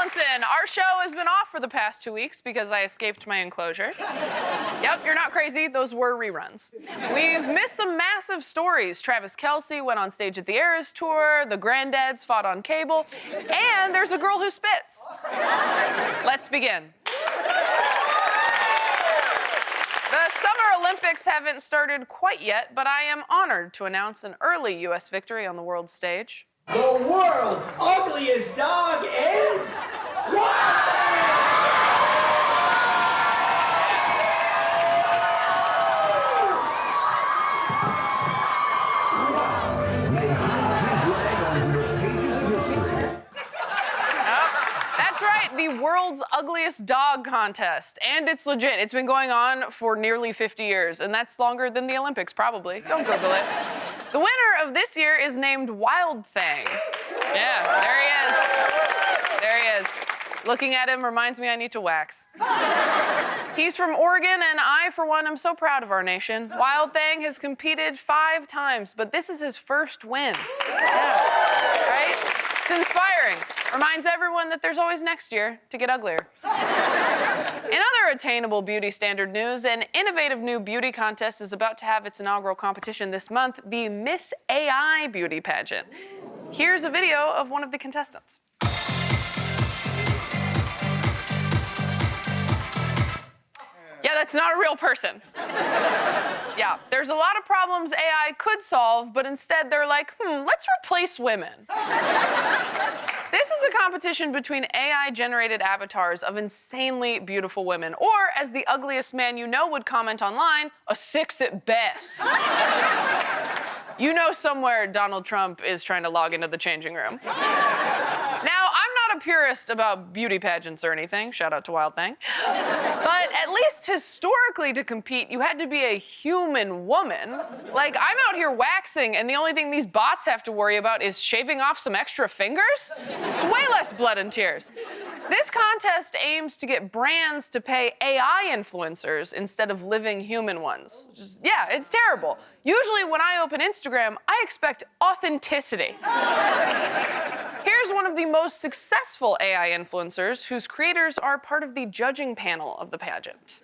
Tomlinson. Our show has been off for the past 2 weeks because I escaped my enclosure. Yep, you're not crazy. Those were reruns. We've missed some massive stories. Travis Kelce went on stage at the Eras Tour, the Granddads fought on cable, and there's a girl who spits. Let's begin. The Summer Olympics haven't started quite yet, but I am honored to announce an early U.S. victory on the world stage. The world's ugliest dog is... That's right, the world's ugliest dog contest. And it's legit. It's been going on for nearly 50 years, and that's longer than the Olympics, probably. Don't Google it. The winner of this year is named Wild Thing. Yeah, there he is. There he is. Looking at him reminds me I need to wax. He's from Oregon, and I, for one, am so proud of our nation. Wild Thing has competed 5 times, but this is his first win. Yeah, right? It's inspiring. Reminds everyone that there's always next year to get uglier. In other attainable beauty standard news, an innovative new beauty contest is about to have its inaugural competition this month, the Miss AI beauty pageant. Here's a video of one of the contestants. Yeah, that's not a real person. Yeah, there's a lot of problems AI could solve, but instead they're like, let's replace women. This is a competition between AI-generated avatars of insanely beautiful women, or, as the ugliest man you know would comment online, a 6 at best. You know somewhere Donald Trump is trying to log into the changing room. Now, I'm not a purist about beauty pageants or anything, shout out to Wild Thing, but at least historically to compete, you had to be a human woman. Like, I'm out here waxing, and the only thing these bots have to worry about is shaving off some extra fingers? It's way less blood and tears. This contest aims to get brands to pay AI influencers instead of living human ones. Yeah, it's terrible. Usually when I open Instagram, I expect authenticity. Here's one of the most successful AI influencers whose creators are part of the judging panel of the pageant.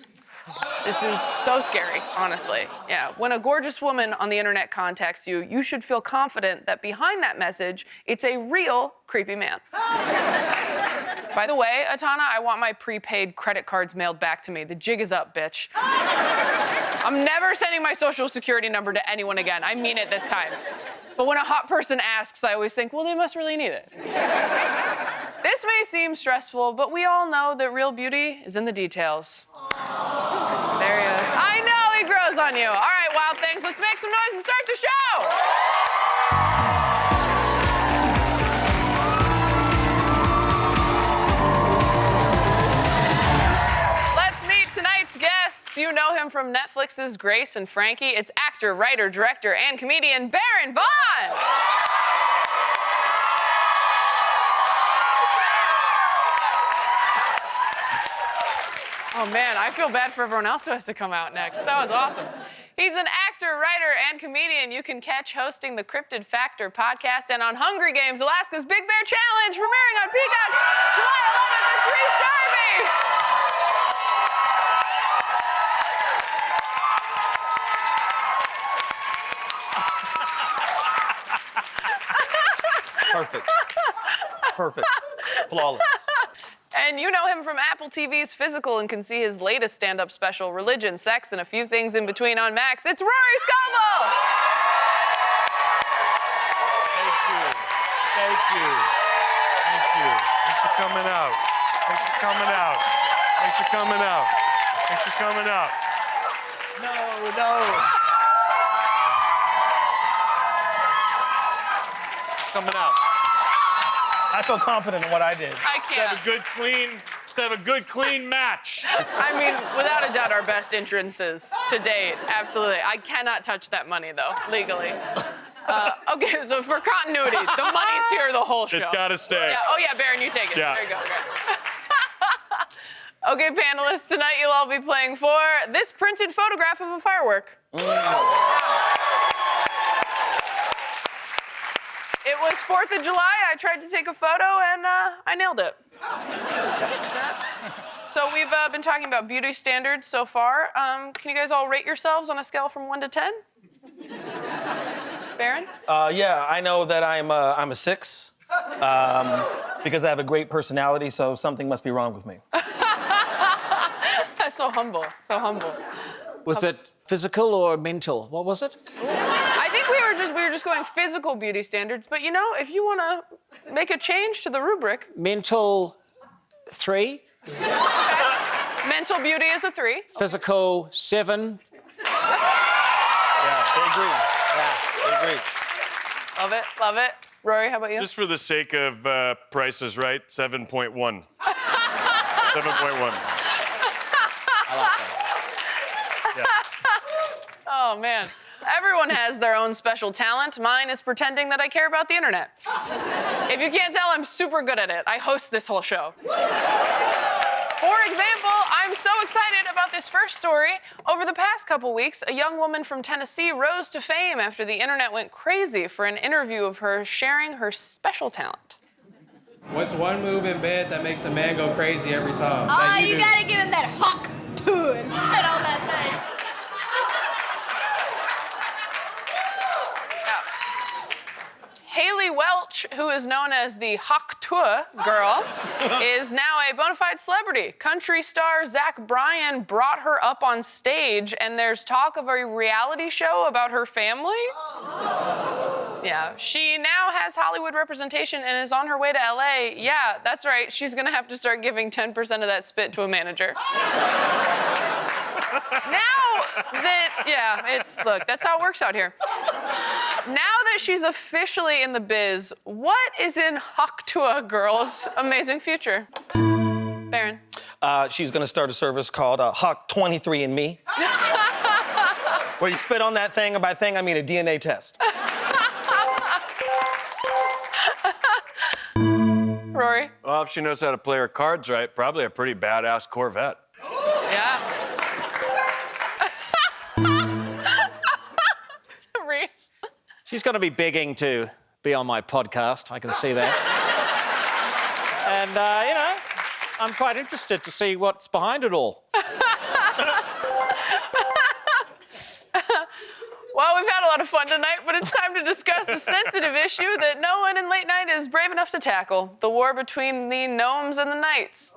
This is so scary, honestly. Yeah, when a gorgeous woman on the internet contacts you, you should feel confident that behind that message, it's a real creepy man. By the way, Atana, I want my prepaid credit cards mailed back to me. The jig is up, bitch. I'm never sending my social security number to anyone again. I mean it this time. But when a hot person asks, I always think, well, they must really need it. This may seem stressful, but we all know that real beauty is in the details. There he is. I know he grows on you. All right, Wild Things, let's make some noise and start the show. Let's meet tonight's guests. You know him from Netflix's Grace and Frankie. It's actor, writer, director, and comedian Baron Vaughn. Oh man, I feel bad for everyone else who has to come out next. That was awesome. He's an actor, writer, and comedian you can catch hosting the Cryptid Factor podcast and on Hungry Games, Alaska's Big Bear Challenge, premiering on Peacock July 11th. It's Rhys Darby. Perfect. Perfect. Flawless. And you know him from Apple TV's Physical and can see his latest stand-up special, Religion, Sex, and a Few Things in Between on Max. It's Rory Scovel! Thank you. Thank you. Thank you. Thanks for coming out. Thanks for coming out. Thanks for coming out. Thanks for coming out. No. Coming out. I feel confident in what I did. I can't. Let's have a good, clean match. I mean, without a doubt, our best entrances to date. Absolutely. I cannot touch that money, though, legally. Okay, so for continuity, the money's here the whole show. It's gotta stay. Yeah. Oh, yeah, Baron, you take it. Yeah. There you go. Okay, panelists, tonight you'll all be playing for this printed photograph of a firework. It was 4th of July. I tried to take a photo, and I nailed it. So we've been talking about beauty standards so far. Can you guys all rate yourselves on a scale from 1 to 10? Baron? Yeah, I know that I'm a 6 because I have a great personality, so something must be wrong with me. That's so humble, so humble. Was it physical or mental? What was it? I think we were just going physical beauty standards, but you know, if you want to make a change to the rubric. Mental 3, Mental beauty is a 3. physical 7. Yeah, they agree. Yeah. They agree. Love it, love it. Rory, how about you? Just for the sake of Price is Right, 7.1. 7.1. I like that. Oh, man. Everyone has their own special talent. Mine is pretending that I care about the internet. If you can't tell, I'm super good at it. I host this whole show. For example, I'm so excited about this first story. Over the past couple weeks, a young woman from Tennessee rose to fame after the internet went crazy for an interview of her sharing her special talent. What's one move in bed that makes a man go crazy every time? Oh, that you do? gotta give him that Hawk Tuah and spit on that thing. Haley Welch, who is known as the Hawk Tuah girl, is now a bona fide celebrity. Country star Zach Bryan brought her up on stage, and there's talk of a reality show about her family. Yeah, she now has Hollywood representation and is on her way to LA. Yeah, that's right. She's gonna have to start giving 10% of that spit to a manager. Look, that's how it works out here. Now that she's officially in the biz, what is in Hawk Tuah girl's amazing future? Baron? She's gonna start a service called Hawk 23andMe. Where you spit on that thing, and by thing I mean a DNA test. Rory? Well, if she knows how to play her cards right, probably a pretty badass Corvette. Yeah. Rhys? She's going to be begging to be on my podcast. I can see that. And, you know, I'm quite interested to see what's behind it all. Well, we've had a lot of fun tonight, but it's time to discuss a sensitive issue that no one in late night is brave enough to tackle: the war between the Gnomes and the Knights.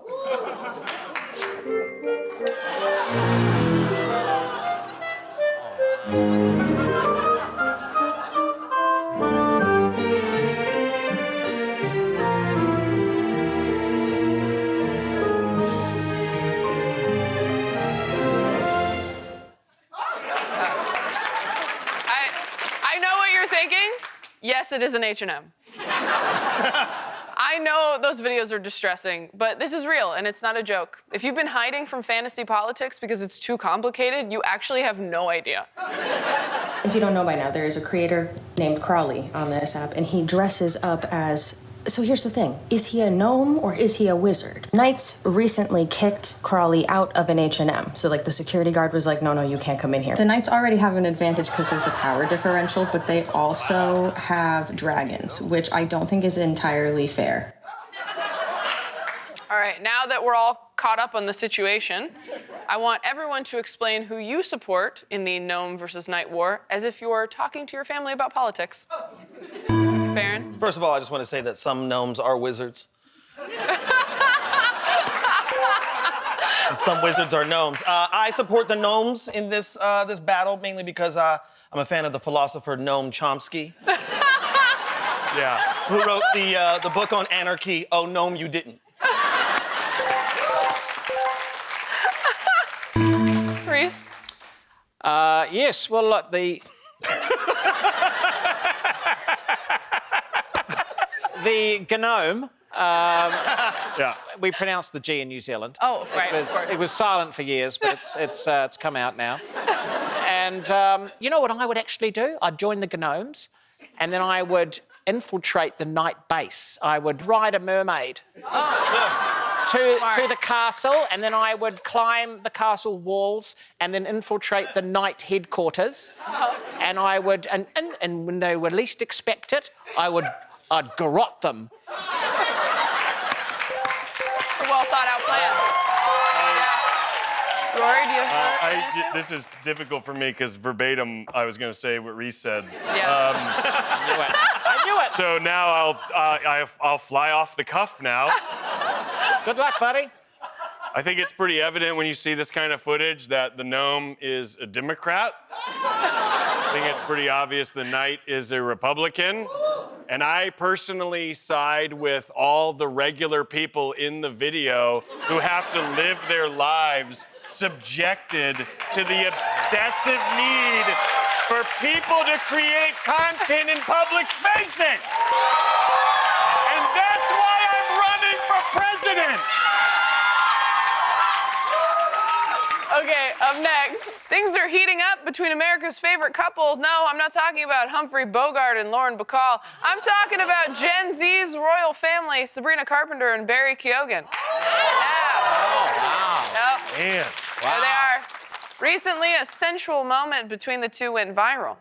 I know what you're thinking. Yes, it is an H&M. I know those videos are distressing, but this is real, and it's not a joke. If you've been hiding from fantasy politics because it's too complicated, you actually have no idea. If you don't know by now, there is a creator named Crawley on this app, and he dresses up as... So here's the thing. Is he a gnome or is he a wizard? Knights recently kicked Crawley out of an H&M. So, like, the security guard was like, no, you can't come in here. The Knights already have an advantage because there's a power differential, but they also have dragons, which I don't think is entirely fair. All right, now that we're all caught up on the situation, I want everyone to explain who you support in the Gnome versus Knight war, as if you're talking to your family about politics. Baron? First of all, I just want to say that some gnomes are wizards. And some wizards are gnomes. I support the gnomes in this battle, mainly because I'm a fan of the philosopher Noam Chomsky. Yeah. Who wrote the book on anarchy, Oh, Gnome, You Didn't. Rhys? Yes, well, look, the gnome, Yeah. we pronounce the G in New Zealand. Oh, right, of course. It was silent for years, but it's come out now. And you know what I would actually do? I'd join the Gnomes, and then I would infiltrate the Knight base. I would ride a mermaid to the castle, and then I would climb the castle walls and then infiltrate the Knight headquarters. And I would, and when they were least expect it, I'd garrote them. It's a well thought out plan. Yeah. Rory, do you have This is difficult for me because verbatim, I was going to say what Rhys said. Yeah. I knew it. So now I'll fly off the cuff now. Good luck, buddy. I think it's pretty evident when you see this kind of footage that the gnome is a Democrat. I think it's pretty obvious the knight is a Republican. And I personally side with all the regular people in the video who have to live their lives subjected to the obsessive need for people to create content in public spaces. And that's why I'm running for president. Okay, up next. Things are heating up between America's favorite couple. No, I'm not talking about Humphrey Bogart and Lauren Bacall. I'm talking about Gen Z's royal family, Sabrina Carpenter and Barry Keoghan. Yeah. Oh, wow. Yep. Man. There they are. Recently, a sensual moment between the two went viral.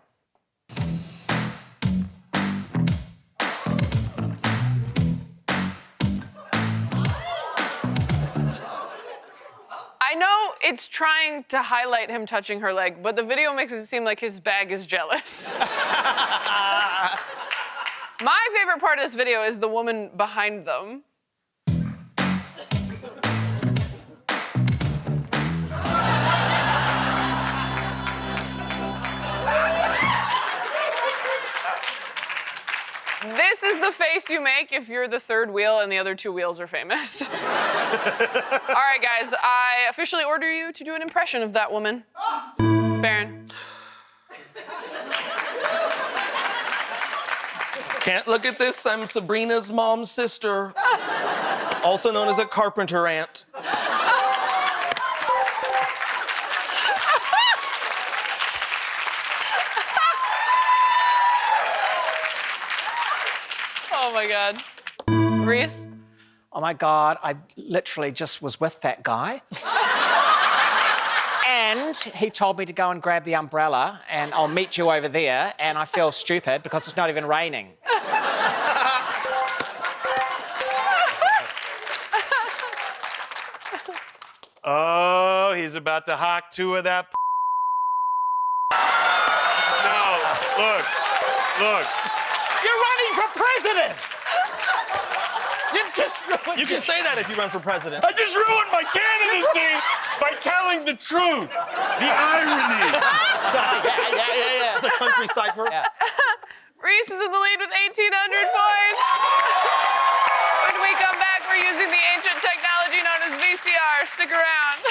I know it's trying to highlight him touching her leg, but the video makes it seem like his bag is jealous. My favorite part of this video is the woman behind them. This is the face you make if you're the third wheel and the other two wheels are famous. All right, guys, I officially order you to do an impression of that woman. Baron. Can't look at this. I'm Sabrina's mom's sister, also known as a carpenter aunt. Oh my God. Rhys? Oh my God, I literally just was with that guy. And he told me to go and grab the umbrella and I'll meet you over there, and I feel stupid because it's not even raining. Oh, he's about to Hawk Tuah that. No, look. You're running for president! You just ruined You can say that if you run for president. I just ruined my candidacy by telling the truth. The irony. Yeah. It's a country cipher. Yeah. Rhys is in the lead with 1,800 points. When we come back, we're using the ancient technology known as VCR. Stick around.